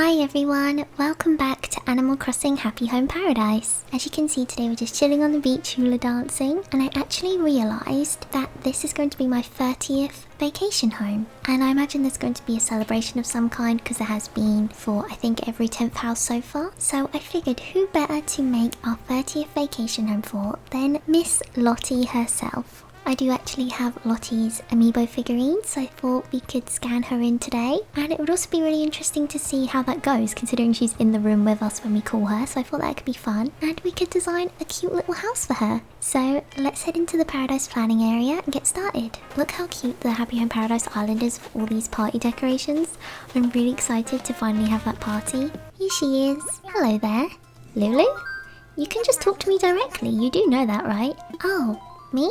Hi everyone, welcome back to Animal Crossing Happy Home Paradise. As you can see, today we're just chilling on the beach hula dancing, and I actually realised that this is going to be my 30th vacation home, and I imagine there's going to be a celebration of some kind because there has been for I think every 10th house so far. So I figured who better to make our 30th vacation home for than Miss Lottie herself. I do actually have Lottie's amiibo figurine, so I thought we could scan her in today, and it would also be really interesting to see how that goes considering she's in the room with us when we call her, so I thought that could be fun and we could design a cute little house for her. So let's head into the Paradise planning area and get started. Look how cute the Happy Home Paradise Island is with all these party decorations. I'm really excited to finally have that party. Here she is. Hello there. Lulu? You can just talk to me directly, you do know that, right? Oh, me?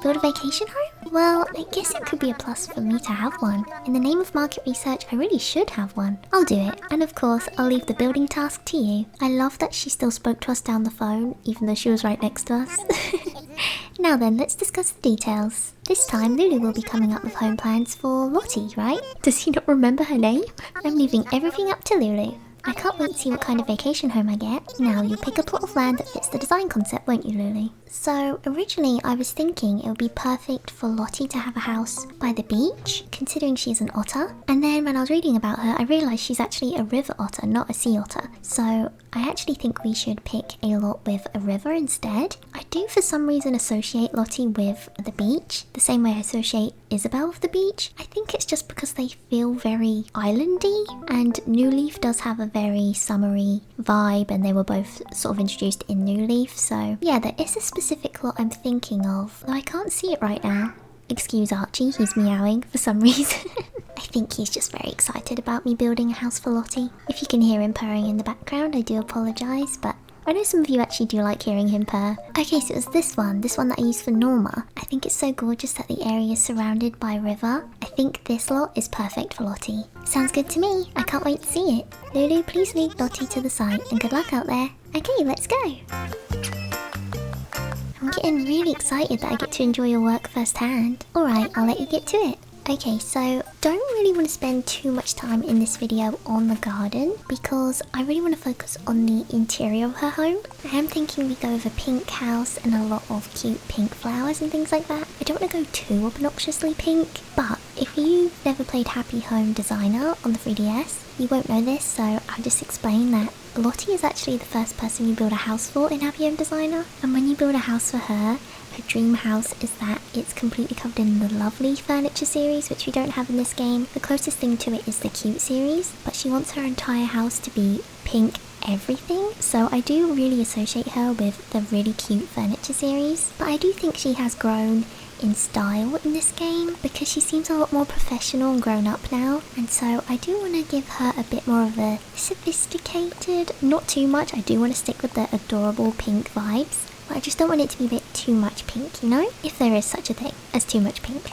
Build a vacation home? Well, I guess it could be a plus for me to have one. In the name of market research, I really should have one. I'll do it, and of course, I'll leave the building task to you. I love that she still spoke to us down the phone, even though she was right next to us. Now then, let's discuss the details. This time, Lulu will be coming up with home plans for Lottie, right? Does he not remember her name? I'm leaving everything up to Lulu. I can't wait to see what kind of vacation home I get. Now, you'll pick a plot of land that fits the design concept, won't you, Lulu? So, originally I was thinking it would be perfect for Lottie to have a house by the beach, considering she's an otter. And then when I was reading about her, I realised she's actually a river otter, not a sea otter. So, I actually think we should pick a lot with a river instead. I do for some reason associate Lottie with the beach, the same way I associate Isabel with the beach. I think it's just because they feel very islandy, and New Leaf does have a very summery vibe, and they were both sort of introduced in New Leaf. So yeah, there is a specific lot I'm thinking of, though I can't see it right now. Excuse Archie, he's meowing for some reason. I think he's just very excited about me building a house for Lottie. If you can hear him purring in the background, I do apologise, but I know some of you actually do like hearing him purr. Okay, so it was this one that I used for Norma. I think it's so gorgeous that the area is surrounded by a river. I think this lot is perfect for Lottie. Sounds good to me, I can't wait to see it. Lulu, please lead Lottie to the site, and good luck out there. Okay, let's go. I'm getting really excited that I get to enjoy your work firsthand. Alright, I'll let you get to it. Okay, so don't really want to spend too much time in this video on the garden because I really want to focus on the interior of her home. I am thinking we go with a pink house and a lot of cute pink flowers and things like that. I don't want to go too obnoxiously pink, but if you've never played Happy Home Designer on the 3DS, you won't know this, so I'll just explain that Lottie is actually the first person you build a house for in Happy Home Designer, and when you build a house for her, her dream house is that it's completely covered in the Lovely furniture series, which we don't have in this game. The closest thing to it is the Cute series, but she wants her entire house to be pink everything, so I do really associate her with the really cute furniture series. But I do think she has grown in style in this game because she seems a lot more professional and grown up now, and so I do want to give her a bit more of a sophisticated, not too much. I do want to stick with the adorable pink vibes, but I just don't want it to be a bit too much pink, you know? If there is such a thing as too much pink.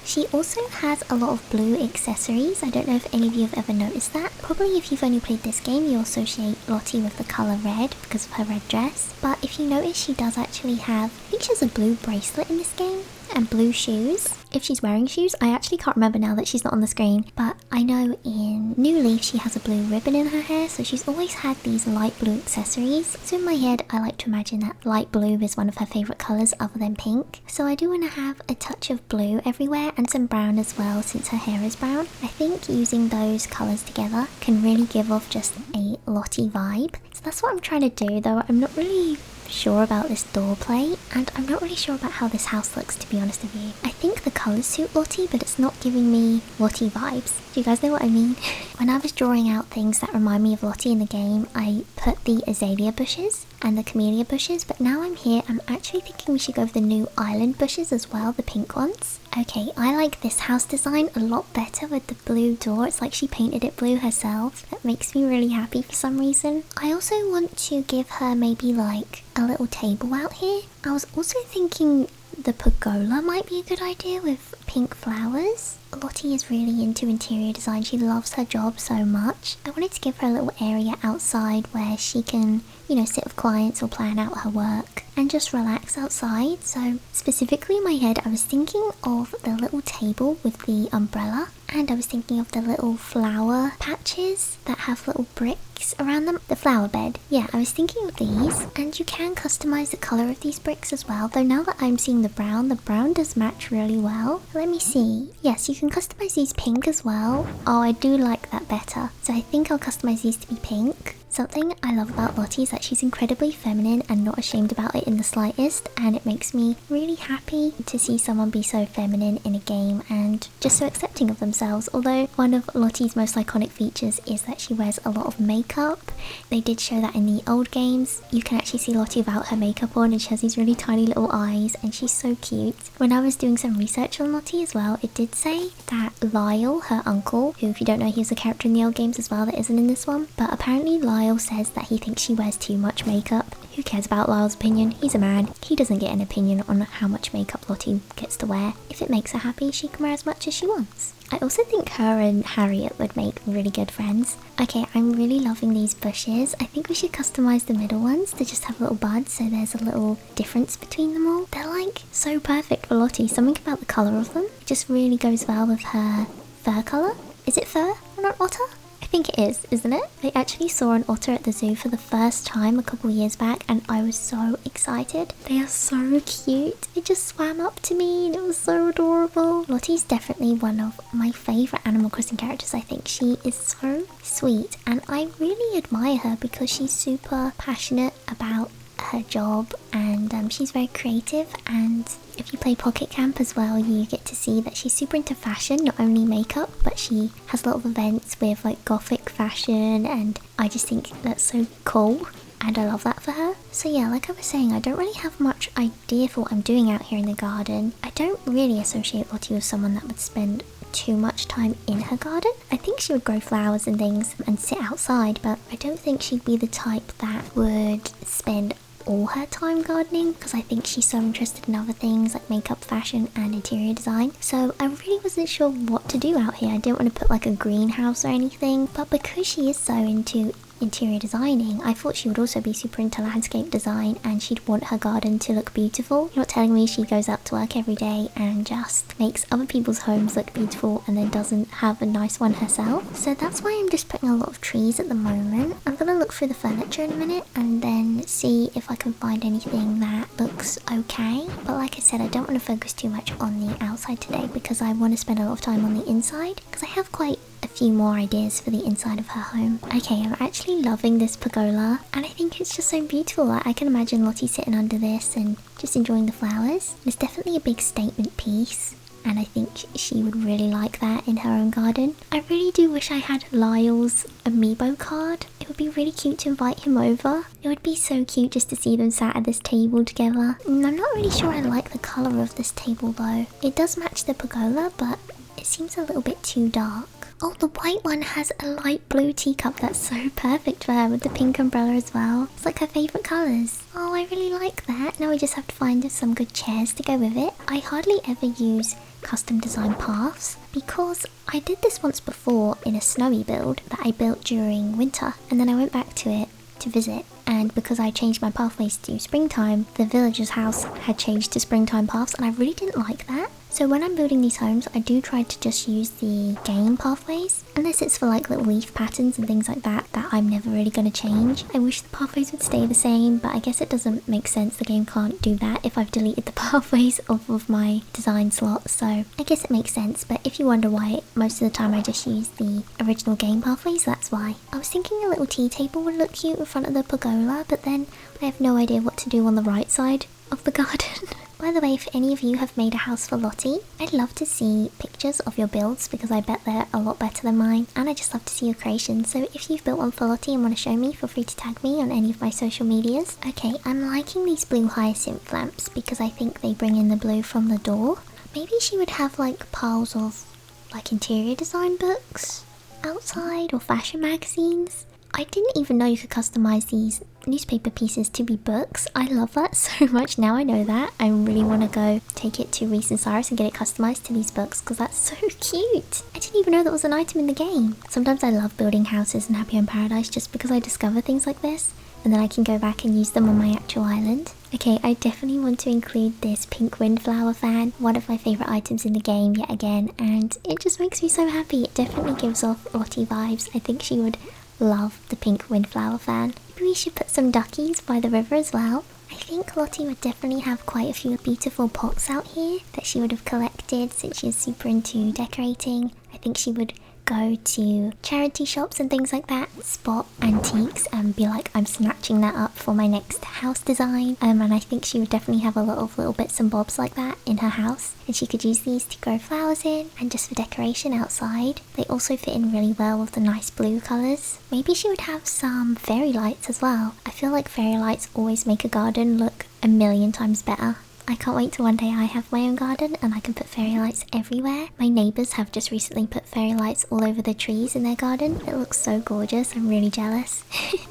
She also has a lot of blue accessories. I don't know if any of you have ever noticed that. Probably if you've only played this game, you'll associate Lottie with the colour red because of her red dress. But if you notice, she does actually have, I think she has a blue bracelet in this game, and blue shoes. If she's wearing shoes, I actually can't remember now that she's not on the screen, but I know in New Leaf she has a blue ribbon in her hair, so she's always had these light blue accessories. So in my head, I like to imagine that light blue is one of her favourite colours other than pink. So I do want to have a touch of blue everywhere and some brown as well since her hair is brown. I think using those colours together can really give off just a Lottie vibe. So that's what I'm trying to do, though I'm not really sure about this door plate, and I'm not really sure about how this house looks, to be honest with you. I think the colours suit Lottie, but it's not giving me Lottie vibes. Do you guys know what I mean? When I was drawing out things that remind me of Lottie in the game, I put the azalea bushes and the camellia bushes, but now I'm here, I'm actually thinking we should go with the new island bushes as well, the pink ones. Okay, I like this house design a lot better with the blue door. It's like she painted it blue herself. That makes me really happy for some reason. I also want to give her maybe like a little table out here. I was also thinking the pergola might be a good idea with pink flowers. Lottie is really into interior design. She loves her job so much. I wanted to give her a little area outside where she can, sit with clients or plan out her work and just relax outside. So specifically in my head, I was thinking of the little table with the umbrella, and I was thinking of the little flower patches that have little bricks around them. The flower bed. Yeah, I was thinking of these, and you can customize the color of these bricks as well. Though now that I'm seeing the brown does match really well. Let me see. Yes, you can customize these pink as well. Oh, I do like that better. So I think I'll customize these to be pink. Something I love about Lottie is that she's incredibly feminine and not ashamed about it in the slightest, and it makes me really happy to see someone be so feminine in a game and just so accepting of themselves. Although one of Lottie's most iconic features is that she wears a lot of makeup. They did show that in the old games. You can actually see Lottie without her makeup on, and she has these really tiny little eyes, and she's so cute. When I was doing some research on Lottie as well, it did say that Lyle, her uncle, who if you don't know, he was a character in the old games as well that isn't in this one, but apparently Lyle says that he thinks she wears too much makeup. Who cares about Lyle's opinion? He's a man. He doesn't get an opinion on how much makeup Lottie gets to wear. If it makes her happy, she can wear as much as she wants. I also think her and Harriet would make really good friends. Okay, I'm really loving these bushes. I think we should customize the middle ones to just have little buds so there's a little difference between them all. They're like so perfect for Lottie. Something about the colour of them just really goes well with her fur colour. Is it fur or not otter? I think it is, isn't it? I actually saw an otter at the zoo for the first time a couple of years back, and I was so excited. They are so cute. It just swam up to me and it was so adorable. Lottie's definitely one of my favourite Animal Crossing characters. I think she is so sweet, and I really admire her because she's super passionate about her job, and she's very creative. And if you play Pocket Camp as well, you get to see that she's super into fashion, not only makeup, but she has a lot of events with like gothic fashion, and I just think that's so cool, and I love that for her. So yeah, like I was saying, I don't really have much idea for what I'm doing out here in the garden. I don't really associate Lottie with someone that would spend too much time in her garden. I think she would grow flowers and things and sit outside, but I don't think she'd be the type that would spend all her time gardening, because I think she's so interested in other things like makeup, fashion and interior design. So I really wasn't sure what to do out here. I didn't want to put like a greenhouse or anything, but because she is so into interior designing, I thought she would also be super into landscape design and she'd want her garden to look beautiful. You're not telling me she goes out to work every day and just makes other people's homes look beautiful and then doesn't have a nice one herself. So that's why I'm just putting a lot of trees at the moment. I'm gonna look through the furniture in a minute and then see if I can find anything that looks okay. But like I said, I don't want to focus too much on the outside today because I want to spend a lot of time on the inside, because I have quite a few more ideas for the inside of her home. Okay, I'm actually loving this pergola and I think it's just so beautiful. I can imagine Lottie sitting under this and just enjoying the flowers. It's definitely a big statement piece and I think she would really like that in her own garden. I really do wish I had Lyle's amiibo card. It would be really cute to invite him over. It would be so cute just to see them sat at this table together. I'm not really sure I like the colour of this table though. It does match the pergola, but it seems a little bit too dark. Oh, the white one has a light blue teacup. That's so perfect for her with the pink umbrella as well. It's like her favourite colours. Oh, I really like that. Now we just have to find some good chairs to go with it. I hardly ever use custom design paths because I did this once before in a snowy build that I built during winter, and then I went back to it to visit, and because I changed my pathways to springtime, the villager's house had changed to springtime paths and I really didn't like that. So when I'm building these homes, I do try to just use the game pathways, unless it's for like little leaf patterns and things like that I'm never really going to change. I wish the pathways would stay the same, but I guess it doesn't make sense. The game can't do that if I've deleted the pathways off of my design slot, so I guess it makes sense. But if you wonder why, most of the time I just use the original game pathways, that's why. I was thinking a little tea table would look cute in front of the pergola, but then I have no idea what to do on the right side of the garden. By the way, if any of you have made a house for Lottie, I'd love to see pictures of your builds because I bet they're a lot better than mine, and I just love to see your creations. So if you've built one for Lottie and want to show me, feel free to tag me on any of my social medias. Okay, I'm liking these blue hyacinth lamps because I think they bring in the blue from the door. Maybe she would have like piles of like interior design books outside or fashion magazines. I didn't even know you could customize these newspaper pieces to be books. I love that so much. Now I know that. I really want to go take it to Reese and Cyrus and get it customized to these books because that's so cute. I didn't even know that was an item in the game. Sometimes I love building houses in Happy Home Paradise just because I discover things like this and then I can go back and use them on my actual island. Okay, I definitely want to include this pink windflower fan, one of my favourite items in the game yet again, and it just makes me so happy. It definitely gives off Lottie vibes. I think she would love the pink windflower fan. Maybe we should put some duckies by the river as well. I think Lottie would definitely have quite a few beautiful pots out here that she would have collected since she's super into decorating. I think she would go to charity shops and things like that, spot antiques and be like, I'm snatching that up for my next house design. And I think she would definitely have a lot of little bits and bobs like that in her house, and she could use these to grow flowers in and just for decoration outside. They also fit in really well with the nice blue colours. Maybe she would have some fairy lights as well. I feel like fairy lights always make a garden look a million times better. I can't wait till one day I have my own garden and I can put fairy lights everywhere. My neighbours have just recently put fairy lights all over the trees in their garden. It looks so gorgeous. I'm really jealous.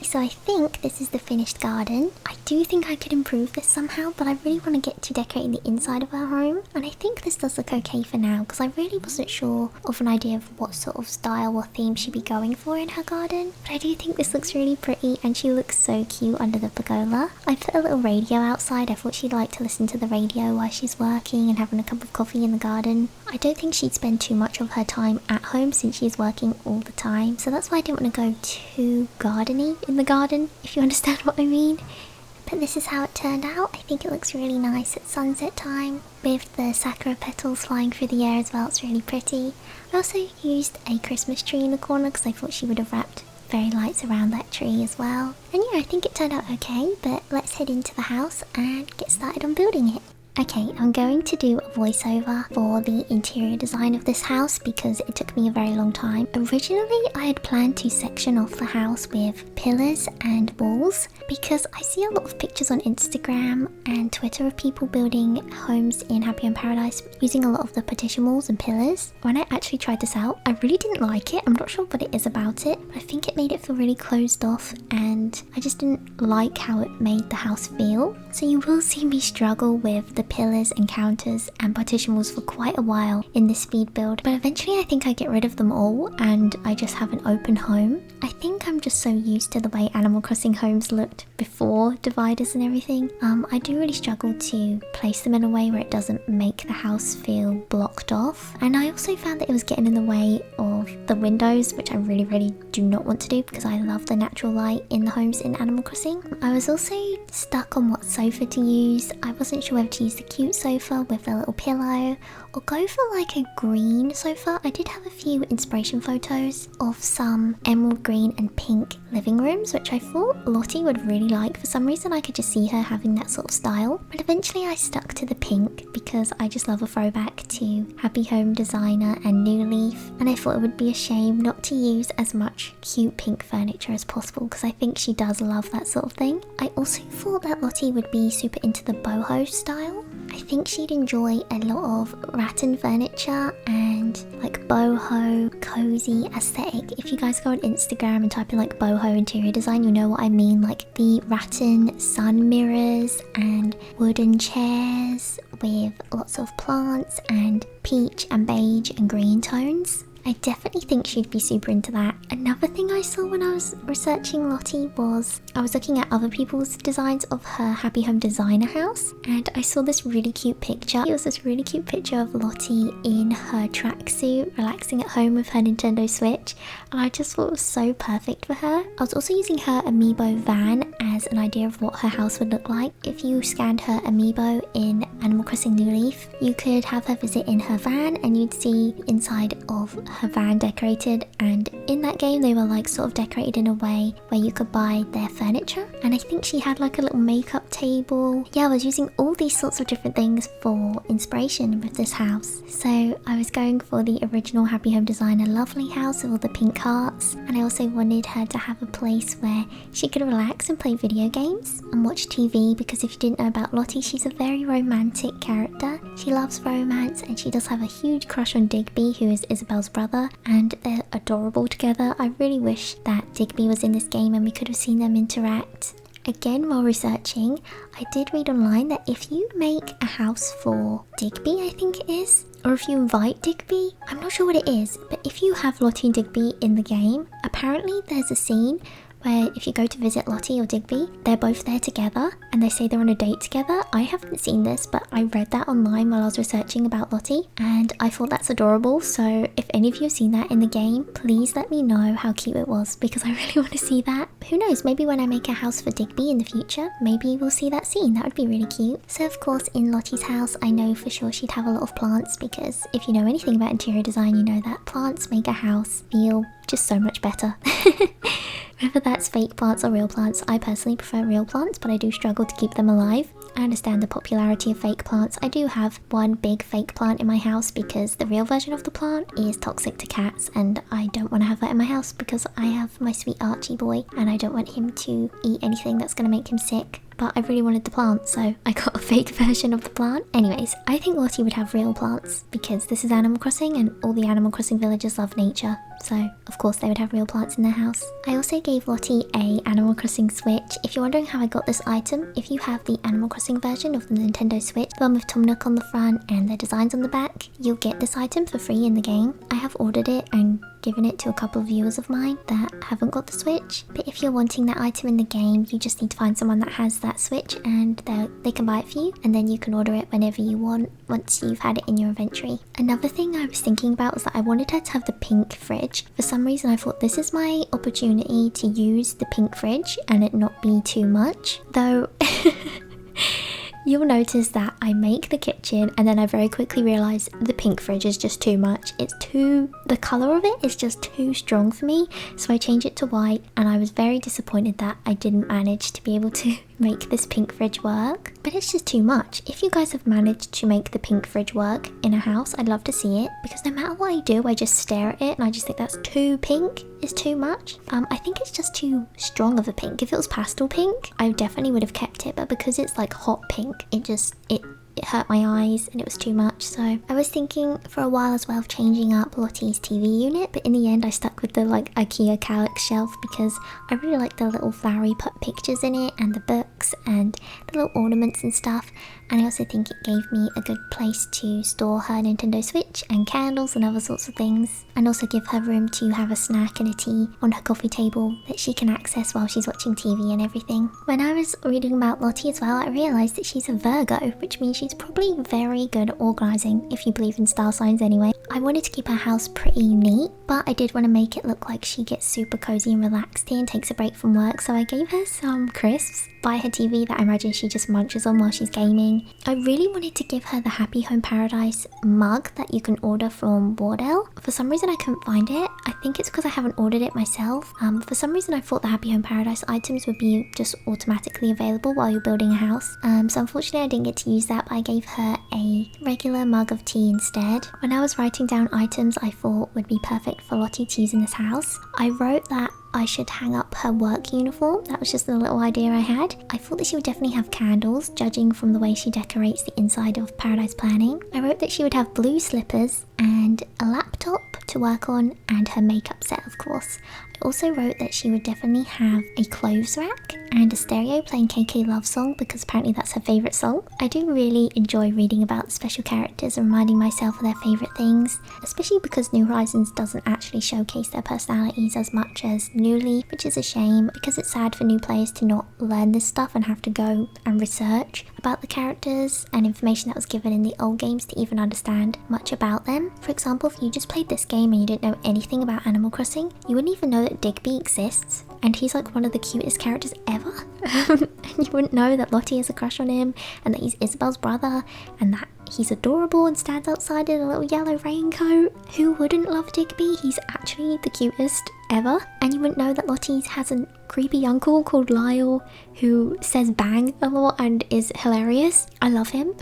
So I think this is the finished garden. I do think I could improve this somehow, but I really want to get to decorating the inside of our home. And I think this does look okay for now because I really wasn't sure of an idea of what sort of style or theme she'd be going for in her garden. But I do think this looks really pretty and she looks so cute under the pergola. I put a little radio outside. I thought she'd like to listen to the radio while she's working and having a cup of coffee in the garden. I don't think she'd spend too much of her time at home since she's working all the time, so that's why I didn't want to go too gardeny in the garden, if you understand what I mean. But this is how it turned out. I think it looks really nice at sunset time with the sakura petals flying through the air as well. It's really pretty. I also used a Christmas tree in the corner because I thought she would have wrapped fairy lights around that tree as well. And yeah, I think it turned out okay, but let's head into the house and get started on building it. Okay, I'm going to do a voiceover for the interior design of this house because it took me a very long time. Originally, I had planned to section off the house with pillars and walls because I see a lot of pictures on Instagram and Twitter of people building homes in Happy Home Paradise using a lot of the partition walls and pillars. When I actually tried this out, I really didn't like it. I'm not sure what it is about it, but I think it made it feel really closed off and I just didn't like how it made the house feel. So you will see me struggle with the pillars and counters and partition walls for quite a while in this speed build, but eventually I think I get rid of them all and I just have an open home. I think I'm just so used to the way Animal Crossing homes looked before dividers and everything. I do really struggle to place them in a way where it doesn't make the house feel blocked off, and I also found that it was getting in the way of the windows, which I really do not want to do because I love the natural light in the homes in Animal Crossing. I was also stuck on what sofa to use. I wasn't sure whether to use the cute sofa with a little pillow or go for like a green sofa. I did have a few inspiration photos of some emerald green and pink living rooms, which I thought Lottie would really like. For some reason I could just see her having that sort of style, but eventually I stuck to the pink because I just love a throwback to Happy Home Designer and New Leaf, and I thought it would be a shame not to use as much cute pink furniture as possible because I think she does love that sort of thing. I also thought that Lottie would be super into the boho style. I think she'd enjoy a lot of rattan furniture and like boho, cozy aesthetic. If you guys go on Instagram and type in like boho interior design, you know what I mean, like the rattan sun mirrors and wooden chairs with lots of plants and peach and beige and green tones. I definitely think she'd be super into that. Another thing I saw when I was researching Lottie was I was looking at other people's designs of her Happy Home Designer house, and I saw this really cute picture. It was this really cute picture of Lottie in her tracksuit relaxing at home with her Nintendo Switch, and I just thought it was so perfect for her. I was also using her amiibo van as an idea of what her house would look like. If you scanned her amiibo in Animal Crossing New Leaf, you could have her visit in her van and you'd see the inside of her van decorated, and in that game they were like sort of decorated in a way where you could buy their furniture, and I think she had like a little makeup table. Yeah, I was using all these sorts of different things for inspiration with this house. So I was going for the original Happy Home Designer lovely house with all the pink hearts, and I also wanted her to have a place where she could relax and play video games and watch TV, because if you didn't know about Lottie, she's a very romantic character. She loves romance and she does have a huge crush on Digby, who is Isabel's brother. brother, and they're adorable together. I really wish that Digby was in this game and we could have seen them interact. Again, while researching, I did read online that if you make a house for Digby, I think it is, or if you invite Digby, I'm not sure what it is, but if you have Lottie and Digby in the game, apparently there's a scene where if you go to visit Lottie or Digby, they're both there together and they say they're on a date together. I haven't seen this, but I read that online while I was researching about Lottie and I thought that's adorable. So if any of you have seen that in the game, please let me know how cute it was because I really want to see that. Who knows, maybe when I make a house for Digby in the future, maybe we'll see that scene. That would be really cute. So of course in Lottie's house, I know for sure she'd have a lot of plants because if you know anything about interior design, you know that plants make a house feel just so much better. Whether that's fake plants or real plants, I personally prefer real plants, but I do struggle to keep them alive. I understand the popularity of fake plants. I do have one big fake plant in my house because the real version of the plant is toxic to cats and I don't want to have that in my house because I have my sweet Archie boy and I don't want him to eat anything that's going to make him sick. But I really wanted the plant, so I got a fake version of the plant. Anyways, I think Lottie would have real plants because this is Animal Crossing and all the Animal Crossing villagers love nature. So, of course, they would have real plants in their house. I also gave Lottie a Animal Crossing Switch. If you're wondering how I got this item, if you have the Animal Crossing version of the Nintendo Switch, the one with Tom Nook on the front and the designs on the back, you'll get this item for free in the game. I have ordered it and given it to a couple of viewers of mine that haven't got the Switch. But if you're wanting that item in the game, you just need to find someone that has that Switch and they can buy it for you and then you can order it whenever you want once you've had it in your inventory. Another thing I was thinking about was that I wanted her to have the pink fridge. For some reason I thought this is my opportunity to use the pink fridge and it not be too much. Though you'll notice that I make the kitchen and then I very quickly realise the pink fridge is just too much. The colour of it is just too strong for me, so I changed it to white and I was very disappointed that I didn't manage to be able to make this pink fridge work. But it's just too much. If you guys have managed to make the pink fridge work in a house, I'd love to see it because no matter what I do, I just stare at it and I just think that's too pink. It's too much. I think it's just too strong of a pink. If it was pastel pink, I definitely would have kept it, but because it's like hot pink, it hurt my eyes and it was too much. So I was thinking for a while as well of changing up Lottie's TV unit, but in the end I stuck with the like IKEA Kallax shelf because I really like the little flowery put pictures in it and the books and the little ornaments and stuff. And I also think it gave me a good place to store her Nintendo Switch and candles and other sorts of things, and also give her room to have a snack and a tea on her coffee table that she can access while she's watching TV and everything. When I was reading about Lottie as well, I realised that she's a Virgo, which means she's probably very good at organising, if you believe in star signs anyway. I wanted to keep her house pretty neat, but I did want to make it look like she gets super cozy and relaxed here and takes a break from work, so I gave her some crisps by her TV that I imagine she just munches on while she's gaming. I really wanted to give her the Happy Home Paradise mug that you can order from Wardell. For some reason I couldn't find it. I think it's because I haven't ordered it myself. For some reason I thought the Happy Home Paradise items would be just automatically available while you're building a house. So unfortunately I didn't get to use that, but I gave her a regular mug of tea instead. When I was writing down items I thought would be perfect for Lottie to use in this house, I wrote that I should hang up her work uniform. That was just a little idea I had. I thought that she would definitely have candles, judging from the way she decorates the inside of Paradise Planning. I wrote that she would have blue slippers and a laptop to work on and her makeup set, of course. I also wrote that she would definitely have a clothes rack and a stereo playing KK Love Song because apparently that's her favourite song. I do really enjoy reading about special characters and reminding myself of their favourite things, especially because New Horizons doesn't actually showcase their personalities as much as New Leaf, which is a shame because it's sad for new players to not learn this stuff and have to go and research about the characters and information that was given in the old games to even understand much about them. For example, if you just played this game and you didn't know anything about Animal Crossing, you wouldn't even know that Digby exists and he's like one of the cutest characters ever. And you wouldn't know that Lottie has a crush on him and that he's Isabel's brother and that he's adorable and stands outside in a little yellow raincoat. Who wouldn't love Digby? He's actually the cutest ever. And you wouldn't know that Lottie has a creepy uncle called Lyle who says bang a lot and is hilarious. I love him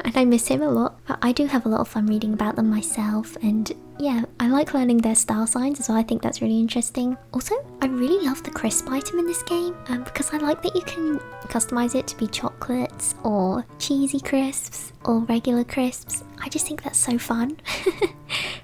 and I miss him a lot. But I do have a lot of fun reading about them myself, and yeah, I like learning their star signs as well. I think that's really interesting. Also, I really love the crisp item in this game because I like that you can customize it to be chocolates or cheesy crisps or regular crisps. I just think that's so fun.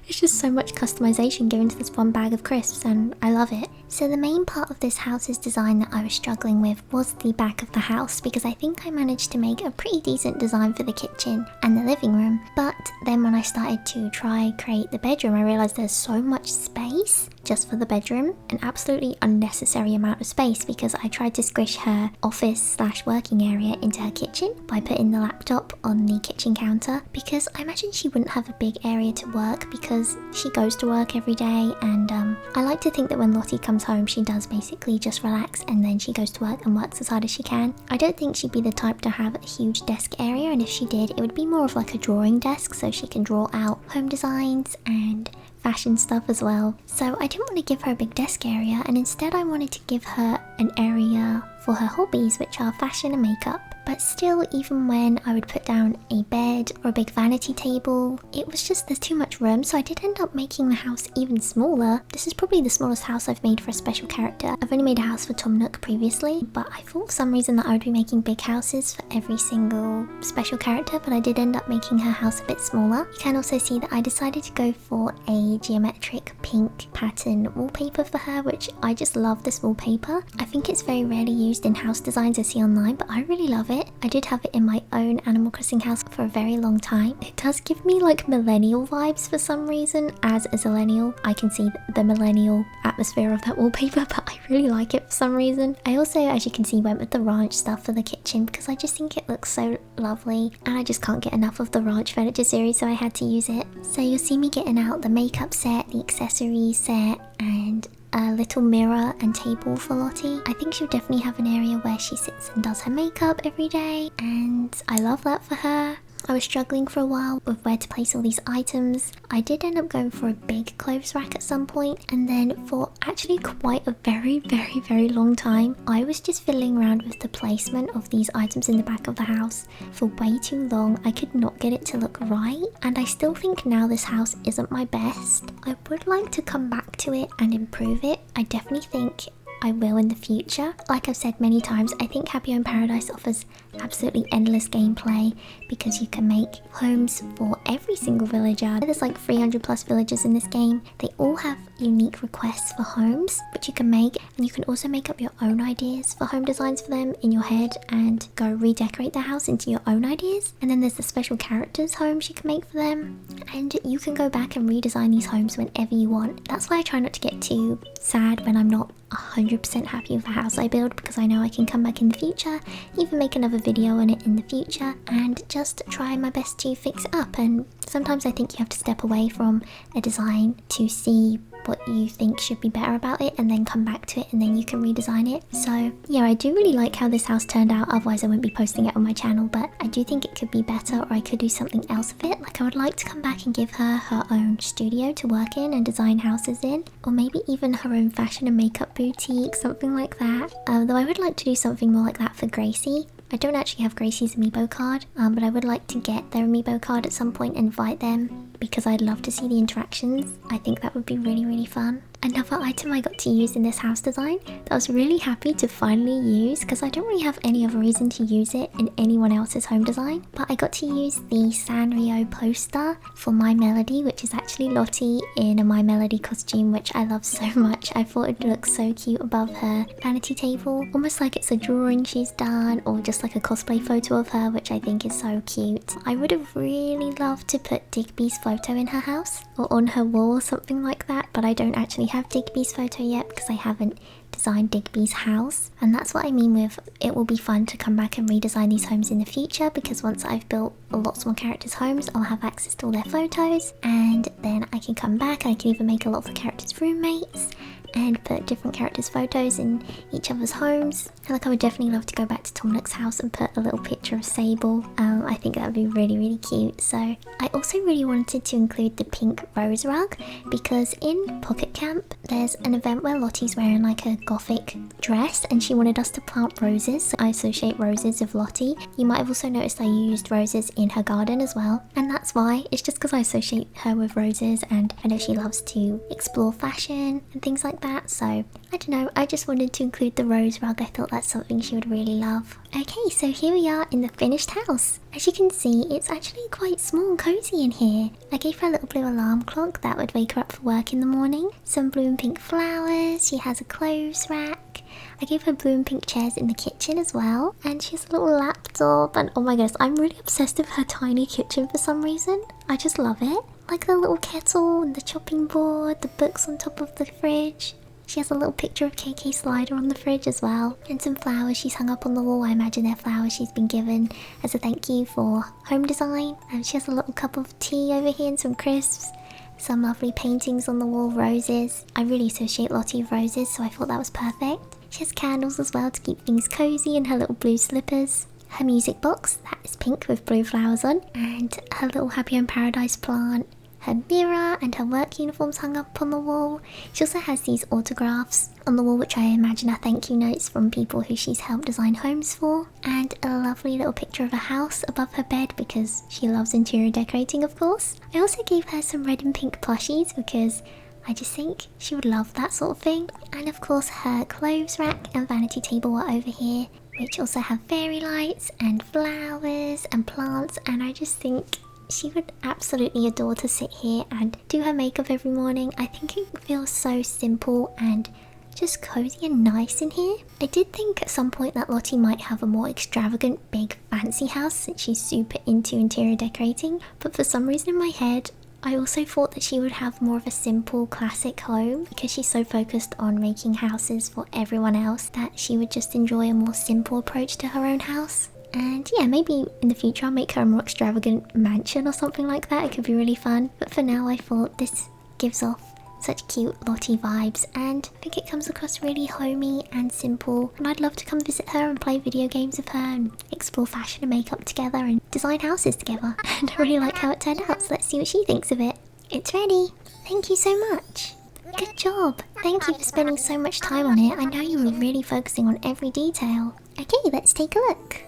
It's There's just so much customization given to this one bag of crisps and I love it. So the main part of this house's design that I was struggling with was the back of the house, because I think I managed to make a pretty decent design for the kitchen and the living room. But then when I started to create the bedroom, I realized there's so much space just for the bedroom, an absolutely unnecessary amount of space, because I tried to squish her office/working area into her kitchen by putting the laptop on the kitchen counter, because I imagine she wouldn't have a big area to work because she goes to work every day, and I like to think that when Lottie comes home she does basically just relax and then she goes to work and works as hard as she can. I don't think she'd be the type to have a huge desk area, and if she did, it would be more of like a drawing desk so she can draw out home designs and fashion stuff as well. So I didn't want to give her a big desk area, and instead I wanted to give her an area for her hobbies, which are fashion and makeup. But still, even when I would put down a bed or a big vanity table, it was just, there's too much room, so I did end up making the house even smaller. This is probably the smallest house I've made for a special character. I've only made a house for Tom Nook previously, but I thought for some reason that I would be making big houses for every single special character, but I did end up making her house a bit smaller. You can also see that I decided to go for a geometric pink pattern wallpaper for her, which I just love this wallpaper. I think it's very rarely used in house designs I see online, but I really love it. I did have it in my own Animal Crossing house for a very long time. It does give me like millennial vibes for some reason. As a zillennial, I can see the millennial atmosphere of that wallpaper, but I really like it for some reason. I also, as you can see, went with the ranch stuff for the kitchen because I just think it looks so lovely, and I just can't get enough of the ranch furniture series, so I had to use it. So you'll see me getting out the makeup set, the accessories set, and a little mirror and table for Lottie. I think she'll definitely have an area where she sits and does her makeup every day, and I love that for her. I was struggling for a while with where to place all these items. I did end up going for a big clothes rack at some point, and then for actually quite a very long time, I was just fiddling around with the placement of these items in the back of the house for way too long. I could not get it to look right, and I still think now this house isn't my best. I would like to come back to it and improve it. I definitely think I will in the future. Like I've said many times, I think Happy Home Paradise offers absolutely endless gameplay because you can make homes for every single villager. There's like 300 plus villagers in this game. They all have unique requests for homes which you can make, and you can also make up your own ideas for home designs for them in your head and go redecorate the house into your own ideas. And then there's the special characters homes you can make for them, and you can go back and redesign these homes whenever you want. That's why I try not to get too sad when I'm not 100% happy with the house I build, because I know I can come back in the future, even make another video on it in the future, and just try my best to fix it up. And sometimes I think you have to step away from a design to see what you think should be better about it, and then come back to it, and then you can redesign it. So yeah, I do really like how this house turned out, otherwise I wouldn't be posting it on my channel, but I do think it could be better, or I could do something else with it. Like I would like to come back and give her her own studio to work in and design houses in, or maybe even her own fashion and makeup boutique, something like that. Though I would like to do something more like that for Gracie. I don't actually have Gracie's amiibo card, but I would like to get their amiibo card at some point and invite them, because I'd love to see the interactions. I think that would be really fun. Another item I got to use in this house design that I was really happy to finally use, because I don't really have any other reason to use it in anyone else's home design, but I got to use the Sanrio poster for My Melody, which is actually Lottie in a My Melody costume, which I love so much. I thought it looked so cute above her vanity table, almost like it's a drawing she's done, or just like a cosplay photo of her, which I think is so cute. I would have really loved to put Digby's photo in her house or on her wall or something like that, but I don't actually have Digby's photo yet because I haven't designed Digby's house. And that's what I mean with it will be fun to come back and redesign these homes in the future, because once I've built lots more characters' homes, I'll have access to all their photos, and then I can come back and I can even make a lot of the characters' roommates and put different characters' photos in each other's homes. And like I would definitely love to go back to Tom Nook's house and put a little picture of Sable. I think that would be really cute. So I also really wanted to include the pink rose rug, because in Pocket Camp there's an event where Lottie's wearing like a gothic dress and she wanted us to plant roses, so I associate roses with Lottie. You might have also noticed I used roses in her garden as well, and that's why. It's just because I associate her with roses, and I know she loves to explore fashion and things like that, so I don't know, I just wanted to include the rose rug. I thought that's something she would really love. Okay, so here we are in the finished house. As you can see, it's actually quite small and cozy in here. I gave her a little blue alarm clock that would wake her up for work in the morning, some blue and pink flowers, she has a clothes rack. I gave her blue and pink chairs in the kitchen as well, and she has a little laptop, and oh my goodness, I'm really obsessed with her tiny kitchen for some reason. I just love it. Like the little kettle and the chopping board, the books on top of the fridge. She has a little picture of KK Slider on the fridge as well, and some flowers she's hung up on the wall. I imagine they're flowers she's been given as a thank you for home design. And she has a little cup of tea over here and some crisps. Some lovely paintings on the wall, roses. I really associate Lottie with roses, so I thought that was perfect. She has candles as well to keep things cozy, and her little blue slippers. Her music box, that is pink with blue flowers on, and her little Happy Home Paradise plant. Her mirror and her work uniforms hung up on the wall. She also has these autographs on the wall, which I imagine are thank you notes from people who she's helped design homes for. And a lovely little picture of a house above her bed because she loves interior decorating, of course. I also gave her some red and pink plushies because I just think she would love that sort of thing. And of course her clothes rack and vanity table are over here, which also have fairy lights and flowers and plants, and I just think she would absolutely adore to sit here and do her makeup every morning. I think it feels so simple and just cozy and nice in here. I did think at some point that Lottie might have a more extravagant, big, fancy house since she's super into interior decorating, but for some reason in my head, I also thought that she would have more of a simple, classic home because she's so focused on making houses for everyone else that she would just enjoy a more simple approach to her own house. And yeah, maybe in the future I'll make her a more extravagant mansion or something like that. It could be really fun. But for now I thought this gives off such cute Lottie vibes, and I think it comes across really homey and simple, and I'd love to come visit her and play video games with her and explore fashion and makeup together and design houses together. And I really like how it turned out, so let's see what she thinks of it. It's ready. Thank you so much. Good job. Thank you for spending so much time on it. I know you were really focusing on every detail. Okay, let's take a look.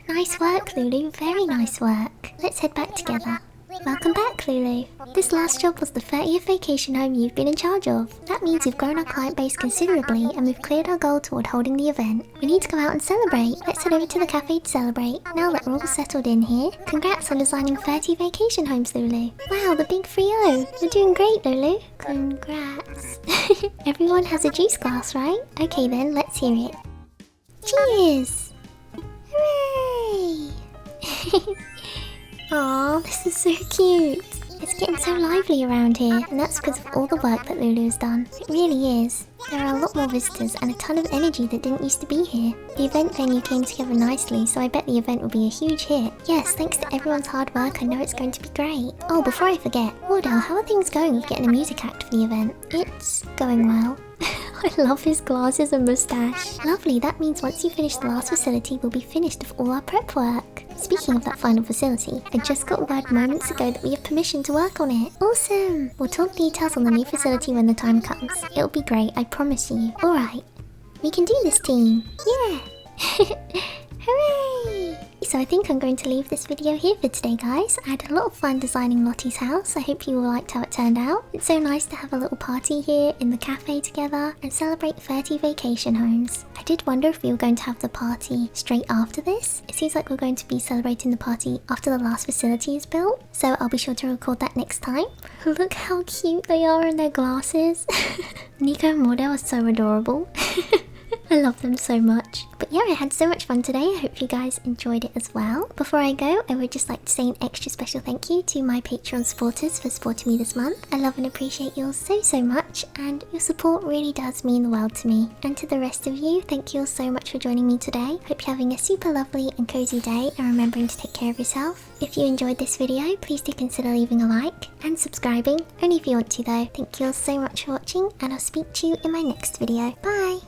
Nice work, Lulu. Very nice work. Let's head back together. Welcome back, Lulu. This last job was the 30th vacation home you've been in charge of. That means we've grown our client base considerably and we've cleared our goal toward holding the event. We need to go out and celebrate. Let's head over to the cafe to celebrate. Now that we're all settled in here, congrats on designing 30 vacation homes, Lulu. Wow, the big 3-0. You're doing great, Lulu. Congrats. Everyone has a juice glass, right? Okay then, let's hear it. Cheers! Hooray! Aw, this is so cute. It's getting so lively around here, and that's because of all the work that Lulu has done. It really is. There are a lot more visitors and a ton of energy that didn't used to be here. The event venue came together nicely, so I bet the event will be a huge hit. Yes, thanks to everyone's hard work, I know it's going to be great. Oh, before I forget, Wardell, how are things going with getting a music act for the event? It's going well. I love his glasses and moustache. Lovely, that means once you finish the last facility, we'll be finished with all our prep work. Speaking of that final facility, I just got word moments ago that we have permission to work on it. Awesome! We'll talk details on the new facility when the time comes. It'll be great, I promise you. Alright, we can do this, team. Yeah! Hooray! So I think I'm going to leave this video here for today, guys. I had a lot of fun designing Lottie's house. I hope you all liked how it turned out. It's so nice to have a little party here in the cafe together and celebrate 30 vacation homes. I did wonder if we were going to have the party straight after this. It seems like we're going to be celebrating the party after the last facility is built, so I'll be sure to record that next time. Look how cute they are in their glasses. Nico and Mordell are so adorable. I love them so much. But yeah, I had so much fun today. I hope you guys enjoyed it as well. Before I go, I would just like to say an extra special thank you to my Patreon supporters for supporting me this month. I love and appreciate you all so much, and your support really does mean the world to me. And to the rest of you, thank you all so much for joining me today. Hope you're having a super lovely and cozy day and remembering to take care of yourself. If you enjoyed this video, please do consider leaving a like and subscribing, only if you want to though. Thank you all so much for watching, and I'll speak to you in my next video. Bye!